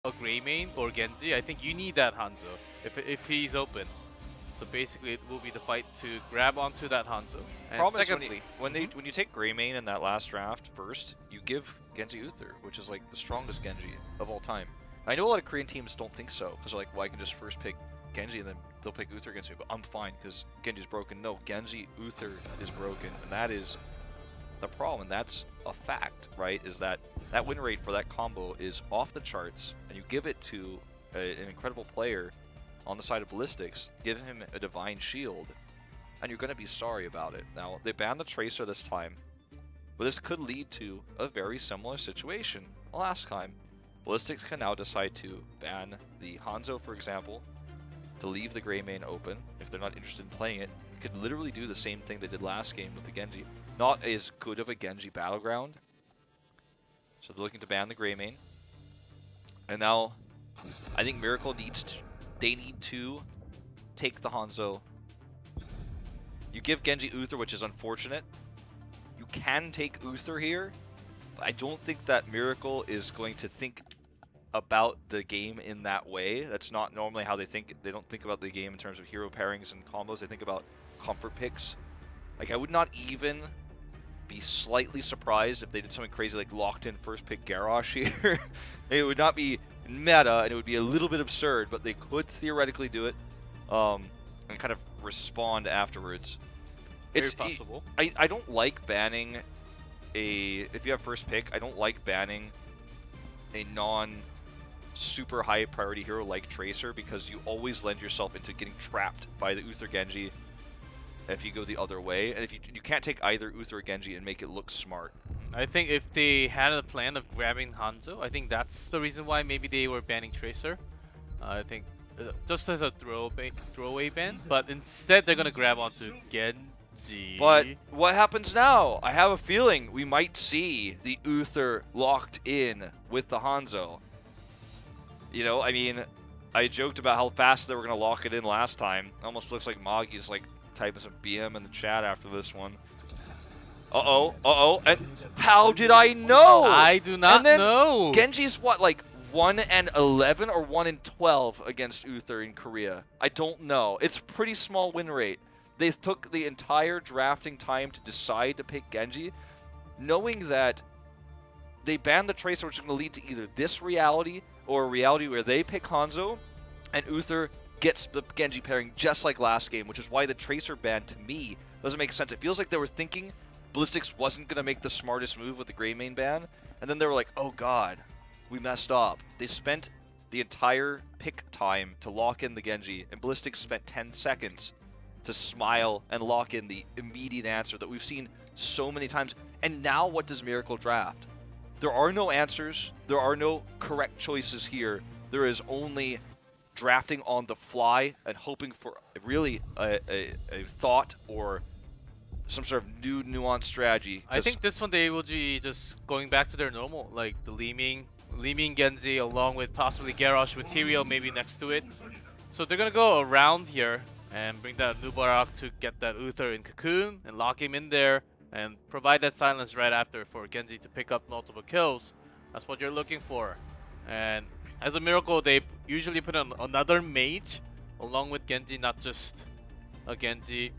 a Greymane or Genji, I think you need that Hanzo if he's open. So basically, it will be the fight to grab onto that Hanzo. And Problem secondly, is when you take Greymane in that last draft first, you give Genji Uther, which is like the strongest Genji of all time. I know a lot of Korean teams don't think so, because they're like, well, I can just first pick Genji and then they'll pick Uther against me, but I'm fine because Genji's broken. No, Genji Uther is broken, and that is the problem, and that's a fact, right? Is that win rate for that combo is off the charts, and you give it to an incredible player on the side of Ballistix, give him a divine shield, and you're going to be sorry about it. Now, they banned the Tracer this time, but this could lead to a very similar situation last time. Ballistix can now decide to ban the Hanzo, for example, to leave the Greymane open if they're not interested in playing it. You could literally do the same thing they did last game with the Genji. Not as good of a Genji battleground. So they're looking to ban the Greymane. And now, I think Miracle they need to take the Hanzo. You give Genji Uther, which is unfortunate. You can take Uther here. But I don't think that Miracle is going to think about the game in that way. That's not normally how they think. They don't think about the game in terms of hero pairings and combos. They think about comfort picks. Like, I would not even be slightly surprised if they did something crazy like locked in first pick Garrosh here. It would not be meta, and it would be a little bit absurd, but they could theoretically do it and kind of respond afterwards. very possible. I don't like banning if you have first pick, I don't like banning a super high priority hero like Tracer, because you always lend yourself into getting trapped by the Uther Genji if you go the other way, and if you can't take either Uther or Genji and make it look smart. I think if they had a plan of grabbing Hanzo, I think that's the reason why maybe they were banning Tracer. I think just as a throwaway ban, but instead they're gonna grab onto Genji. But what happens now? I have a feeling we might see the Uther locked in with the Hanzo. You know, I mean, I joked about how fast they were gonna lock it in last time. Almost looks like Moggy's like typing some BM in the chat after this one. Uh-oh, and how did I know? I do not know. Genji's what, like 1-11 or 1-12 against Uther in Korea? I don't know. It's a pretty small win rate. They took the entire drafting time to decide to pick Genji, knowing that they banned the Tracer, which is going to lead to either this reality or a reality where they pick Hanzo and Uther gets the Genji pairing just like last game, which is why the Tracer ban, to me, doesn't make sense. It feels like they were thinking Ballistix wasn't going to make the smartest move with the Greymane ban, and then they were like, oh god, we messed up. They spent the entire pick time to lock in the Genji, and Ballistix spent 10 seconds to smile and lock in the immediate answer that we've seen so many times. And now what does Miracle draft? There are no answers. There are no correct choices here. There is only drafting on the fly and hoping for really a thought or some sort of new nuanced strategy. I think this one they will be just going back to their normal, like the Li Ming Genji along with possibly Garrosh with Tyrael maybe next to it. So they're gonna go around here and bring that Nubarak to get that Uther in Cocoon and lock him in there and provide that silence right after for Genji to pick up multiple kills. That's what you're looking for. And as a Miracle, they usually put on another mage along with Genji, not just a Genji.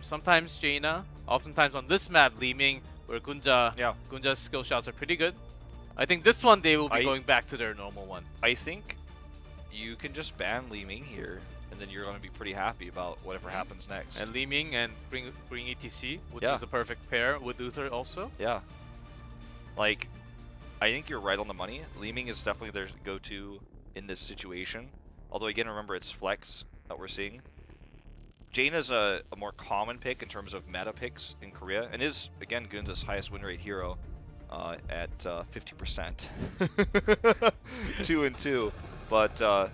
Sometimes Jaina, oftentimes on this map, Li Ming, where Gunja's skill shots are pretty good. I think this one they will be going back to their normal one. I think you can just ban Li Ming here, and then you're going to be pretty happy about whatever happens next. And Li Ming and bring ETC, which is the perfect pair with Uther also. Yeah. Like, I think you're right on the money. Li Ming is definitely their go-to in this situation. Although, again, remember, it's flex that we're seeing. Jaina's a more common pick in terms of meta picks in Korea, and is, again, Gunza's highest win rate hero at 50%. 2-2. But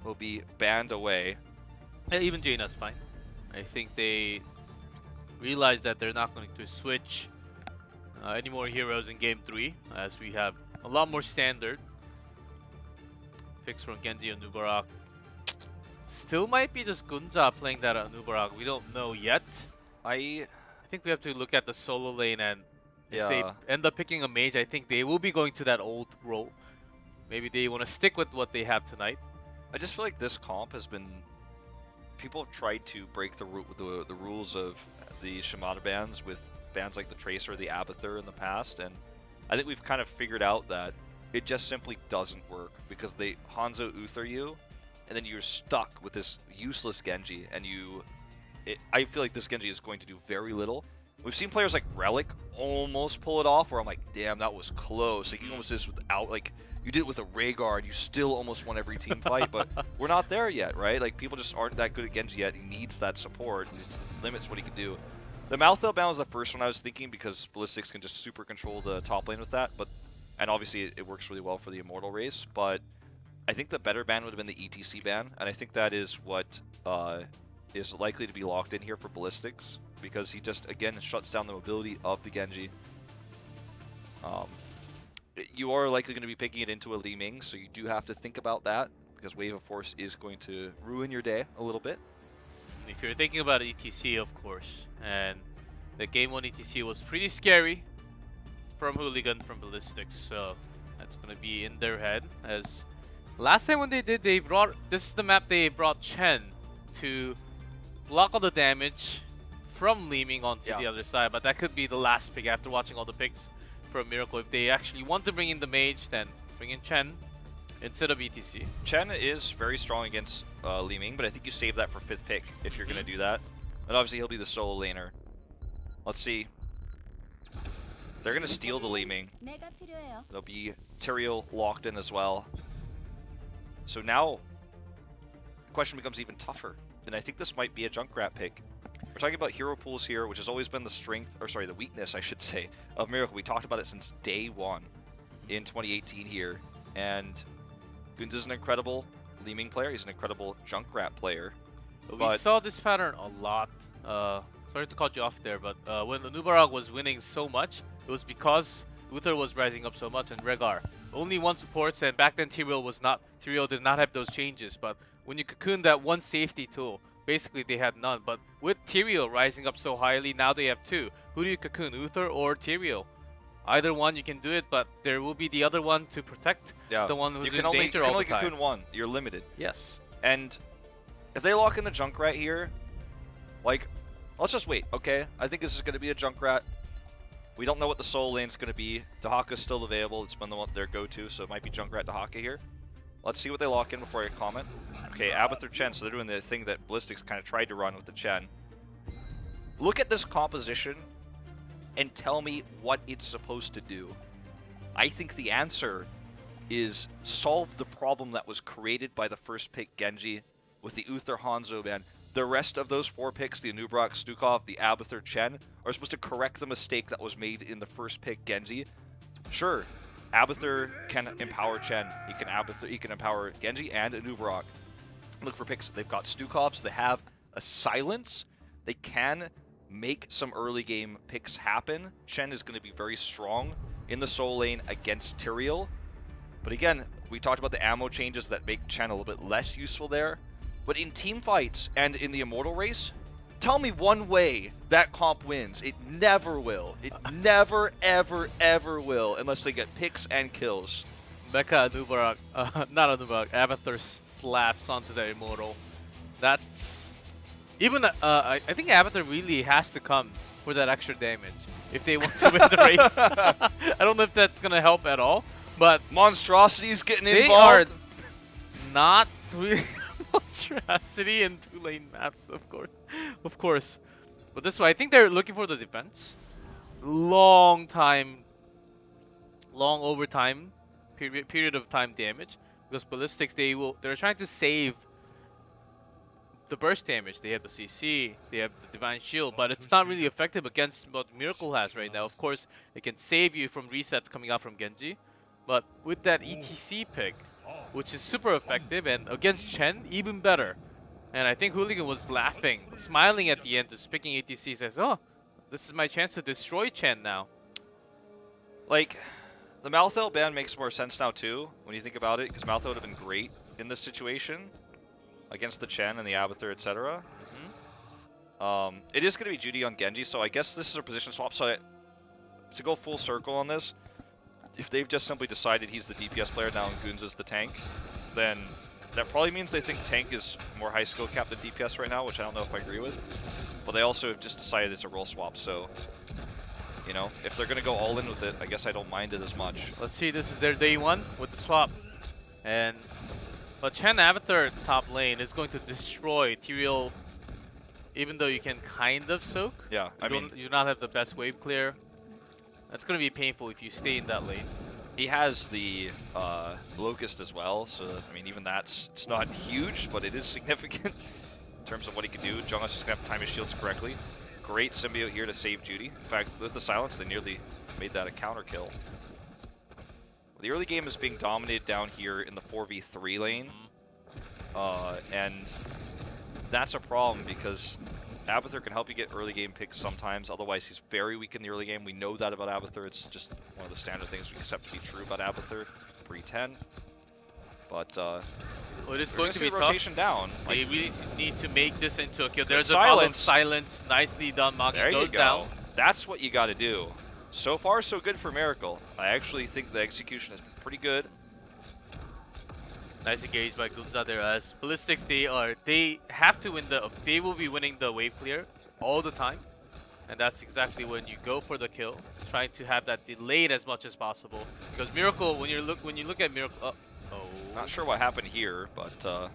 will be banned away. Yeah, even Jaina's fine. I think they realize that they're not going to switch any more heroes in Game 3, as we have a lot more standard picks from Genji and Nubarak. Still might be just Gunja playing that on Nubarak. We don't know yet. I think we have to look at the solo lane, and if they end up picking a mage, I think they will be going to that old role. maybe they want to stick with what they have tonight. I just feel like this comp has been... People have tried to break the rules of the Shimada bans with bans like the Tracer or the Abathur in the past, and I think we've kind of figured out that it just simply doesn't work because they Hanzo Uther you, and then you're stuck with this useless Genji, and I feel like this Genji is going to do very little. We've seen players like Relic almost pull it off, where I'm like, damn, that was close. Like, you almost did this without, like, you did it with a Rhaegar, and you still almost won every team fight, but we're not there yet, right? Like, people just aren't that good at Genji yet. He needs that support, and it limits what he can do. The Malthael ban was the first one I was thinking, because Ballistix can just super control the top lane with that, and obviously it works really well for the Immortal race, but I think the better ban would have been the ETC ban, and I think that is what is likely to be locked in here for Ballistix, because he just, again, shuts down the mobility of the Genji. You are likely going to be picking it into a Li Ming, so you do have to think about that, because Wave of Force is going to ruin your day a little bit. If you're thinking about ETC, of course, and the game 1 ETC was pretty scary from Hooligan, from Ballistix, so that's going to be in their head. As last time when they did, this is the map they brought Chen to block all the damage from Li Ming onto the other side, but that could be the last pick after watching all the picks from Miracle. If they actually want to bring in the mage, then bring in Chen instead of ETC. Chen is very strong against Li Ming, but I think you save that for 5th pick if you're going to do that. And obviously he'll be the solo laner. Let's see. They're going to steal the Li Ming. There'll be Tyrael locked in as well. So now the question becomes even tougher. And I think this might be a Junkrat pick. We're talking about hero pools here, which has always been the strength, or sorry, the weakness, I should say, of Miracle. We talked about it since day 1 in 2018 here. And Gunz is an incredible Li Ming player. He's an incredible Junkrat player. We saw this pattern a lot. Sorry to cut you off there, but when the Nubarag was winning so much, it was because Uther was rising up so much and Rhaegar. Only one supports, and back then Tyrael did not have those changes, but when you cocoon that one safety tool, basically they had none. But with Tyrael rising up so highly, now they have 2. Who do you cocoon, Uther or Tyrael? Either one you can do it, but there will be the other one to protect the one who's in danger all the time. You can only cocoon one. You're limited. Yes. And if they lock in the Junkrat here, like, let's just wait, okay? I think this is going to be a Junkrat. We don't know what the solo lane's going to be. Dahaka's still available. It's been their go-to, so it might be Junkrat Dahaka here. Let's see what they lock in before I comment. Okay, Abathur Chen, so they're doing the thing that Ballistix kind of tried to run with the Chen. Look at this composition and tell me what it's supposed to do. I think the answer is solve the problem that was created by the first pick Genji with the Uther Hanzo ban. The rest of those 4 picks, the Anub'arak, Stukov, the Abathur Chen, are supposed to correct the mistake that was made in the first pick Genji. Sure, Abathur can empower Chen. He can empower Genji and Anub'arak. Look for picks. They've got Stukovs. They have a silence. They can make some early game picks happen. Chen is going to be very strong in the solo lane against Tyrael. But again, we talked about the ammo changes that make Chen a little bit less useful there. But in team fights and in the Immortal race, tell me one way that comp wins. It never will. It never, ever, ever will unless they get picks and kills. Mecha Anub'arak, not Anub'arak, Abathur slaps onto the Immortal. That's... Even, I think Abathur really has to come for that extra damage if they want to win the race. I don't know if that's going to help at all, but... Monstrosity's getting involved. They are not really... Monstrosity in 2-lane maps, of course. But this way, I think they're looking for the defense. Long overtime period of time damage, because Ballistix they're trying to save the burst damage. They have the CC, they have the Divine Shield, but it's not really effective against what Miracle has right now. Of course, it can save you from resets coming out from Genji. But with that ETC pick, which is super effective, and against Chen, even better. And I think Hooligan was laughing, smiling at the end, just picking ETC, says, oh, this is my chance to destroy Chen now. Like, the Malthael ban makes more sense now too, when you think about it, because Malthael would have been great in this situation against the Chen and the Abathur, etc. It is going to be Judy on Genji, so I guess this is a position swap. So to go full circle on this, if they've just simply decided he's the DPS player now and Goons is the tank, then that probably means they think tank is more high skill cap than DPS right now, which I don't know if I agree with. But they also have just decided it's a role swap, so, you know, if they're going to go all in with it, I guess I don't mind it as much. Let's see, this is their day one with the swap. But Chen Avatar top lane is going to destroy Ethereal, even though you can kind of soak. Yeah, I mean, you do not have the best wave clear. That's going to be painful if you stay in that lane. he has the Locust as well, so I mean, even it's not huge, but it is significant in terms of what he can do. Jungle's just going to have to time his shields correctly. Great symbiote here to save Judy. In fact, with the silence, they nearly made that a counter kill. The early game is being dominated down here in the 4v3 lane, and that's a problem because Abathur can help you get early game picks sometimes, otherwise he's very weak in the early game. We know that about Abathur. It's just one of the standard things we accept to be true about Abathur pre-10. But well, it is going to be rotation tough. Down. They really need to make this into a kill. There's silence. A silence. Nicely done, Maki. There Goes you go. down. That's what you got to do. So far, so good for Miracle. I actually think the execution has been pretty good. Nice engage by Gunza there. As Ballistix, they have to win they will be winning the wave clear all the time, and that's exactly when you go for the kill, trying to have that delayed as much as possible. Because Miracle, when you look at Miracle, Not sure what happened here, but I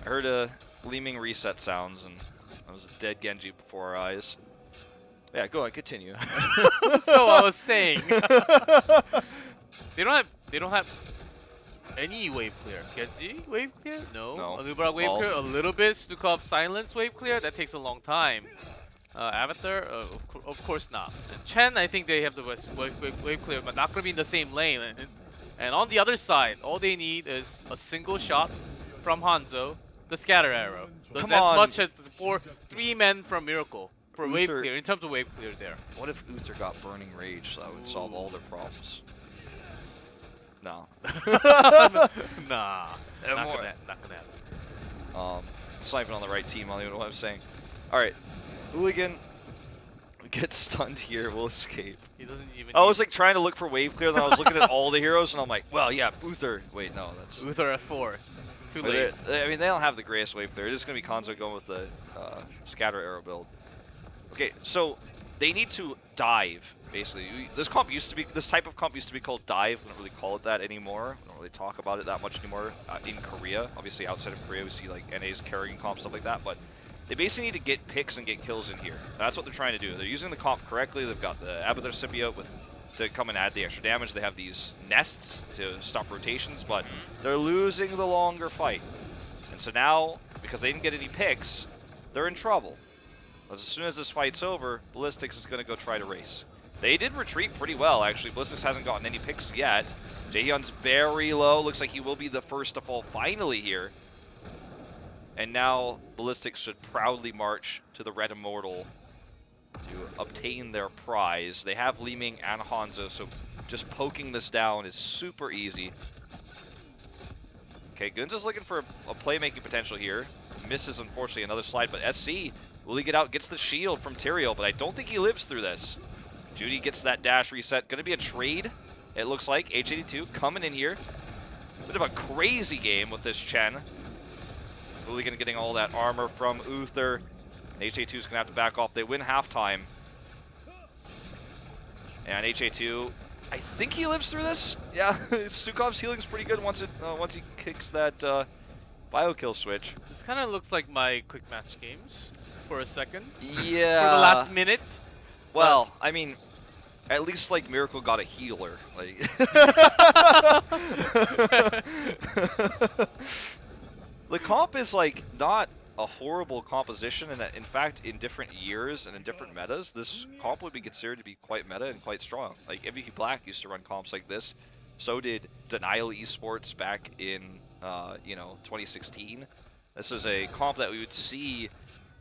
heard a gleaming reset sounds, and that was a dead Genji before our eyes. Yeah, go on, continue. So I was saying, they don't have any wave clear. Genji wave clear? No. Anubra wave clear? A little bit. Stukov silence wave clear? That takes a long time. Avatar? Of course not. And Chen, I think they have the wave clear, but not going to be in the same lane. And on the other side, all they need is a single shot from Hanzo, the scatter arrow. Does as much as 3 men from Miracle for Uther, wave clear, in terms of wave clear there. What if Uther got Burning Rage so that would solve all their problems? No. Nah. Not gonna happen. It's not even on the right team, I don't even know what I'm saying. Alright. Hooligan gets stunned here, will escape. He doesn't even I was like trying to look for wave clear, then I was looking at all the heroes and I'm like, well yeah, Uther. Wait, no, that's Uther at 4. Too late. I mean, they don't have the greatest wave clear. It is going to be Konzo going with the scatter arrow build. Okay, so they need to dive, basically. This type of comp used to be called dive. We don't really call it that anymore. We don't really talk about it that much anymore in Korea. Obviously, outside of Korea, we see like NA's carrying comp, stuff like that. But they basically need to get picks and get kills in here. That's what they're trying to do. They're using the comp correctly. They've got the Abathur symbiote to come and add the extra damage. They have these nests to stop rotations, but they're losing the longer fight. And so now, because they didn't get any picks, they're in trouble. As soon as this fight's over, Ballistix is going to go try to race. They did retreat pretty well, actually. Ballistix hasn't gotten any picks yet. Jaehyun's very low. Looks like he will be the first to fall finally here. And now Ballistix should proudly march to the Red Immortal to obtain their prize. They have Li Ming and Hanzo, so just poking this down is super easy. Okay, Gunza's looking for a playmaking potential here. Misses, unfortunately, another slide, but SC, will he get out? Gets the shield from Tyrael, but I don't think he lives through this. Judy gets that dash reset. Gonna be a trade, it looks like. H82 coming in here. Bit of a crazy game with this Chen. Hooligan getting all that armor from Uther. H82 is going to have to back off. They win halftime. And H82, I think he lives through this. Yeah, Stukov's healing is pretty good once he kicks that bio kill switch. This kind of looks like my quick match games for a second. Yeah. For the last minute. Well, I mean, at least like Miracle got a healer. Like the comp is like not a horrible composition, and in fact, in different years and in different metas, this comp would be considered to be quite meta and quite strong. Like MVP Black used to run comps like this. So did Denial Esports back in 2016. This is a comp that we would see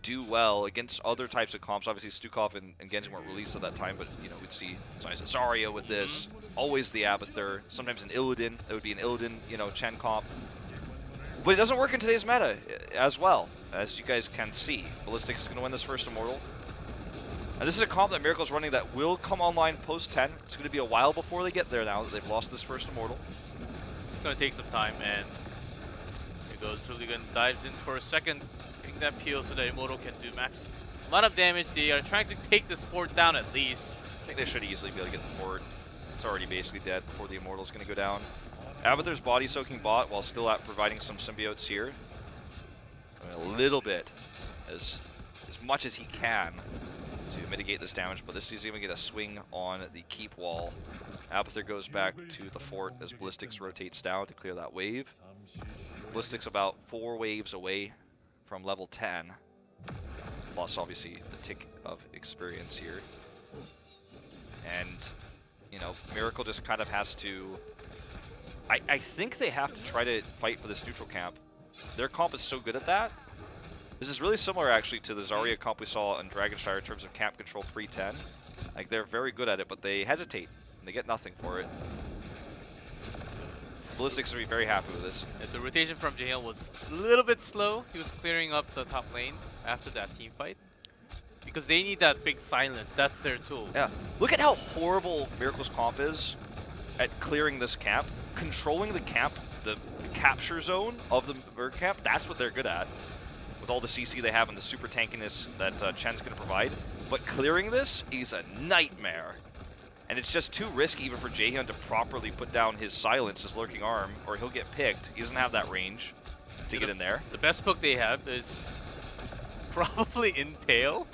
do well against other types of comps. Obviously, Stukov and Genji weren't released at that time, but we'd see sometimes Zarya with this. Always the Abathur. Sometimes an Illidan. It would be an Illidan, Chen comp. But it doesn't work in today's meta as well, as you guys can see. Ballistix is going to win this first Immortal. And this is a comp that Miracle's running that will come online post-10. It's going to be a while before they get there now that they've lost this first Immortal. It's going to take some time, and here goes Hooligan, dives in for a second, getting that peel so that Immortal can do max amount of damage. They are trying to take this fort down at least. I think they should easily be able to get the fort. It's already basically dead before the Immortal's going to go down. Abathur's body soaking bot while still providing some symbiotes here. I mean, a little bit, as much as he can to mitigate this damage, but this is even going to swing on the keep wall. Abathur goes back to the fort as Ballistix rotates down to clear that wave. Ballistix about 4 waves away from level 10, plus obviously the tick of experience here. And, you know, Miracle just kind of has to... I think they have to try to fight for this neutral camp. Their comp is so good at that. This is really similar, actually, to the Zarya comp we saw in Dragonshire in terms of camp control pre-10. Like, they're very good at it, but they hesitate, and they get nothing for it. Ballistix will be very happy with this. And the rotation from Jaehyun was a little bit slow. He was clearing up the top lane after that team fight. Because they need that big silence. That's their tool. Yeah. Look at how horrible Miracle's comp is at clearing this camp. Controlling the camp, the capture zone of the bird camp, that's what they're good at. With all the CC they have and the super tankiness that Chen's going to provide. But clearing this is a nightmare. And it's just too risky even for Jaehyun to properly put down his silence, his lurking arm, or he'll get picked. He doesn't have that range to get in there. The best poke they have is probably Impale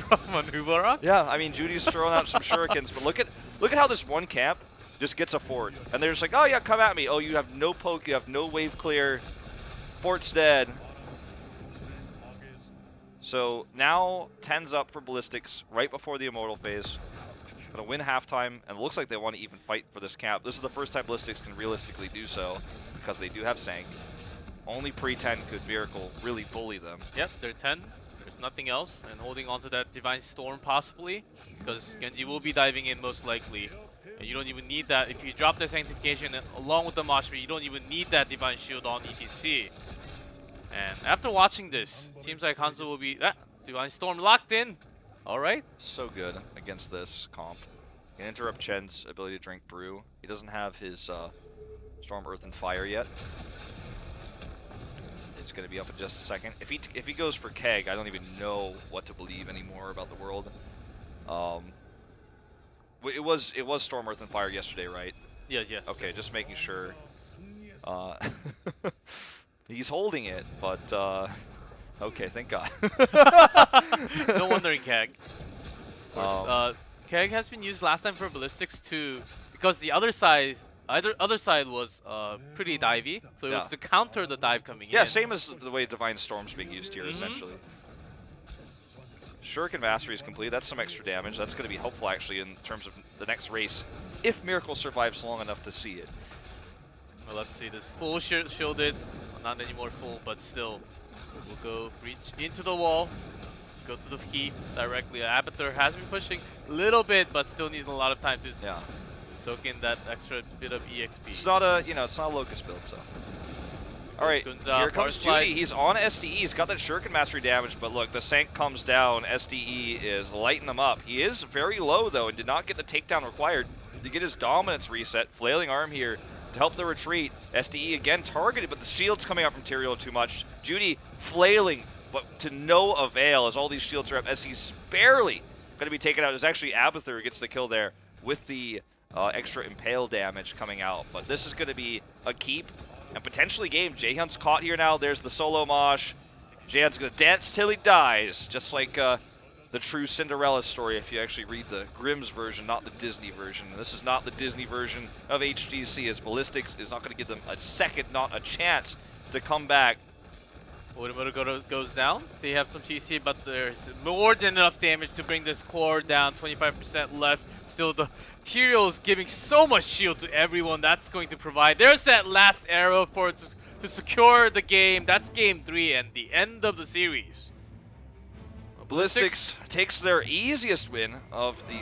from Manubara. Yeah, I mean, Judy's throwing out some shurikens, but look at how this one camp just gets a fort. And they're just like, oh yeah, come at me. Oh, you have no poke, you have no wave clear. Fort's dead. So now 10's up for Ballistix right before the Immortal phase. Gonna win halftime, and it looks like they want to even fight for this camp. This is the first time Ballistix can realistically do so, because they do have Sank. Only pre-10 could Miracle really bully them. Yep, they're 10. There's nothing else, and holding on to that Divine Storm possibly, because Genji will be diving in most likely. And you don't even need that. If you drop the Sanctification along with the Moshpit, you don't even need that Divine Shield on ETC. And after watching this, seems like Hanzo will be... Divine Storm locked in! Alright. So good against this comp. Can interrupt Chen's ability to drink brew. He doesn't have his Storm, Earth, and Fire yet. It's going to be up in just a second. If he goes for Keg, I don't even know what to believe anymore about the world. It was Storm, Earth, and Fire yesterday, right? Yes. Okay, just making sure. He's holding it, but okay, thank God. No wonder in Keg. Keg has been used last time for Ballistix too, because the other side was pretty divey, so it was to counter the dive coming in. Yeah, same as the way Divine Storm's being used here, essentially. Shuriken Mastery is complete. That's some extra damage. That's going to be helpful, actually, in terms of the next race, if Miracle survives long enough to see it. Well, let's see. This full shielded, well, not anymore full, but still, we'll go reach into the wall, go to the key directly. Abathur has been pushing a little bit, but still needs a lot of time to soak in that extra bit of EXP. It's not a, it's not a Locust build, so. All right, here comes Judy. He's on SDE. He's got that Shuriken Mastery damage, but look, the Sank comes down. SDE is lighting them up. He is very low, though, and did not get the takedown required to get his dominance reset. Flailing Arm here to help the retreat. SDE again targeted, but the shield's coming out from Tyrael too much. Judy flailing, but to no avail as all these shields are up. SDE's barely going to be taken out. It's actually Abathur who gets the kill there with the extra Impale damage coming out. But this is going to be a keep. And potentially game. Jaehyun's caught here now. There's the solo mosh. Jaehyun's going to dance till he dies. Just like the true Cinderella story if you actually read the Grimm's version, not the Disney version. This is not the Disney version of HGC, as Ballistix is not going to give them a second, not a chance to come back. Odomoto goes down. They have some CC, but there's more than enough damage to bring this core down. 25% left. Still the Tyrael is giving so much shield to everyone. That's going to provide. There's that last arrow for it to secure the game. That's game 3 and the end of the series. Ballistix takes their easiest win of the